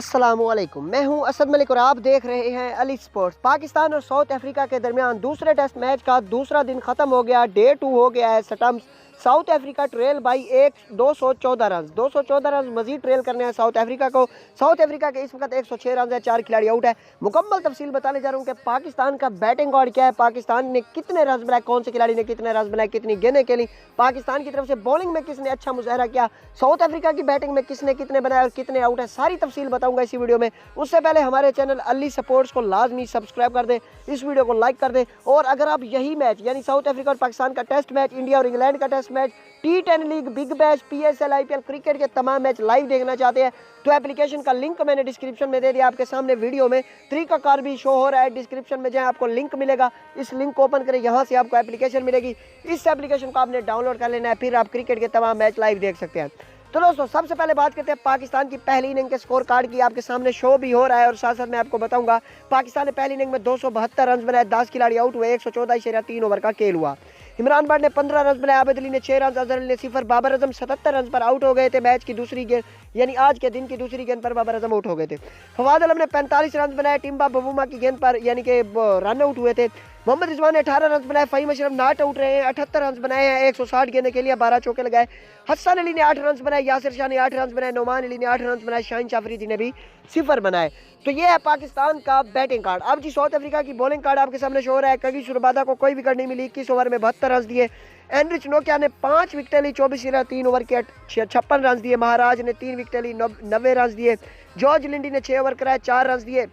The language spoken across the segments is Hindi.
अस्सलामुअलैकुम, मैं हूं असद मलिक और आप देख रहे हैं अली स्पोर्ट्स। पाकिस्तान और साउथ अफ्रीका के दरमियान दूसरे टेस्ट मैच का दूसरा दिन ख़त्म हो गया। डे 2 हो गया है। Stumps South Africa trail by 214 run. 214 run मजीद ट्रेल करने हैं साउथ अफ्रीका को। साउथ अफ्रीका के इस वक्त 106 रन है, 4 खिलाड़ी आउट है। मुकम्मल तफसील बताने जा रहा हूँ कि पाकिस्तान का बैटिंग ऑर्डर क्या है, पाकिस्तान ने कितने रन बनाए, कौन से खिलाड़ी ने कितने रन बनाए, कितनी गेंदें खेली, पाकिस्तान की तरफ से बॉलिंग में किसने अच्छा मुजाहरा किया, साउथ अफ्रीका की बैटिंग में किसने कितने बनाए और कितने आउट है, सारी तफसील बताऊंगा इसी वीडियो में। उससे पहले हमारे चैनल अली स्पोर्ट्स को लाजमी सब्सक्राइब कर दें, इस वीडियो को लाइक कर दें। और अगर आप यही मैच यानी साउथ अफ्रीका और पाकिस्तान का टेस्ट मैच, इंडिया और इंग्लैंड का test match, T10 league, Big Bash, PSL, IPL cricket के तमाम मैच लाइव देखना चाहते हैं तो एप्लीकेशन का लिंक मैंने डिस्क्रिप्शन में दे दिया। आपके सामने वीडियो में तरीकाकार भी शो हो रहा है, डिस्क्रिप्शन में जाए आपको लिंक मिलेगा, इस लिंक को ओपन करें, यहाँ से आपको एप्लीकेशन मिलेगी। इस एप्लीकेशन को आपने डाउनलोड कर लेना है, फिर आप क्रिकेट के तमाम मैच लाइव देख सकते हैं। तो दोस्तों सबसे पहले बात करते हैं पाकिस्तान की पहली इनिंग के स्कोर कार्ड की। आपके सामने शो भी हो रहा है और साथ साथ मैं आपको बताऊंगा पाकिस्तान ने पहली इनिंग में 272 रन बनाए, 10 खिलाड़ी आउट हुए, 114.3 ओवर का खेल हुआ। इमरान बट ने 15 रन बनाए, आबिद अली ने 6 रन, अजहर अली ने 0, बाबर आजम 77 रन पर आउट हो गए थे। मैच की दूसरी गेंद यानी आज के दिन की दूसरी गेंद पर बाबर आजम आउट हो गए थे। फवाद आलम ने 45 रन बनाए, टिम्बा बबूमा की गेंद पर यानी कि रन आउट हुए थे। मोहम्मद रिजवान ने 18 रन बनाए, फ़हीम अशरफ नॉट आउट रहे हैं, 78 रन बनाए हैं, 160 गेंदें के लिए 12 चौके लगाए। हसन अली ने 8 रन बनाए, यासिर शाह ने 8 रन बनाए, नोमान अली ने 8 रन बनाए, शाहीन अफरीदी ने भी 0 बनाए। तो ये है पाकिस्तान का बैटिंग कार्ड। अब जी साउथ अफ्रीका की बॉलिंग कार्ड आपके सामने शो हो रहा है। कगी शुरबादा को कोई विकेट नहीं मिली, 21 ओवर में 72 रन दिए। एनरिच नोकिया ने 5 विकेटें ली, 24 3 ओवर के 56 रन दिए। महाराज ने 3 विकेटें ली, 90 रन दिए। जॉर्ज लिंडी ने 6 ओवर कराए, 4 रन दिए।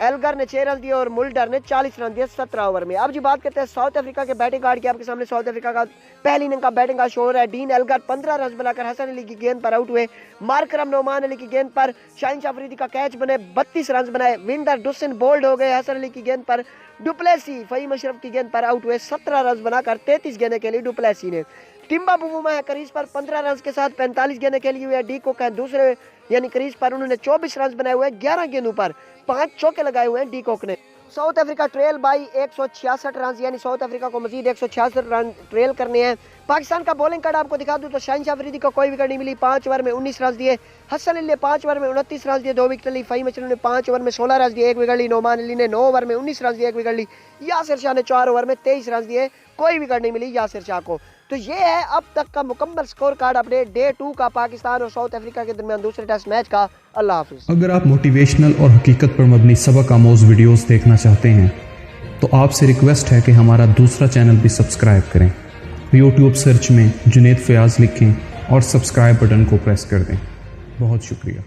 एल्गर ने 6 रन दिए और मुल्डर ने 40 रन दिए 17 ओवर में। अब जी बात करते हैं साउथ अफ्रीका के बैटिंग कार्ड की। आपके सामने साउथ अफ्रीका का पहली इनिंग का बैटिंग कार्ड शो हो रहा है। डीन एल्गर 15 रन बनाकर हसन अली की गेंद पर आउट हुए। मार्करम नोमान अली की गेंद पर शाहीन अफरीदी का कैच बने, 32 रन बनाए। विंडर डुसन बोल्ड हो गए हसन अली की गेंद पर। डुप्लेसी फ़हीम अशरफ की गेंद पर आउट हुए, 17 रन बनाकर 33 गेंदें खेली डुप्लेसी ने। टिम्बा बुबूमा है क्रीज पर 15 रन के साथ 45 गेंदें खेली हुई है। डी कोक है दूसरे यानी क्रीज पर, उन्होंने 24 रन बनाए हुए हैं, 11 गेंदों पर 5 चौके लगाए हुए हैं डी कोक ने। South Africa trail by 166 run यानी साउथ अफ्रीका को मजीद 166 रन ट्रेल करने हैं। पाकिस्तान का बॉलिंग कार्ड आपको दिखा दूं तो शाहीन अफरीदी को कोई विकेट नहीं मिली, 5 ओवर में 19 रन दिए। हसन अली ने 5 ओवर में 29 रन दिए, 2 विकेट ली। फ़हीम अशरफ ने 5 ओवर में 16 रन दिए, 1 विकेट ली। नोमान अली ने 9 ओवर में 19 रन दिए, 1 विकेट ली। यासिर शाह ने 4 ओवर में 23 रन दिए, कोई विकेट नहीं मिली यासिर शाह को। तो ये है अब तक का मुकम्मल स्कोर कार्ड अपडेट डे 2 का पाकिस्तान और साउथ अफ्रीका के दरमियान दूसरे टेस्ट मैच का। अल्लाह हाफिज़। अगर आप मोटिवेशनल और हकीकत पर मबनी सबक आमोज वीडियोस देखना चाहते हैं तो आपसे रिक्वेस्ट है कि हमारा दूसरा चैनल भी सब्सक्राइब करें। यूट्यूब सर्च में जुनैद फयाज लिखें और सब्सक्राइब बटन को प्रेस कर दें। बहुत शुक्रिया।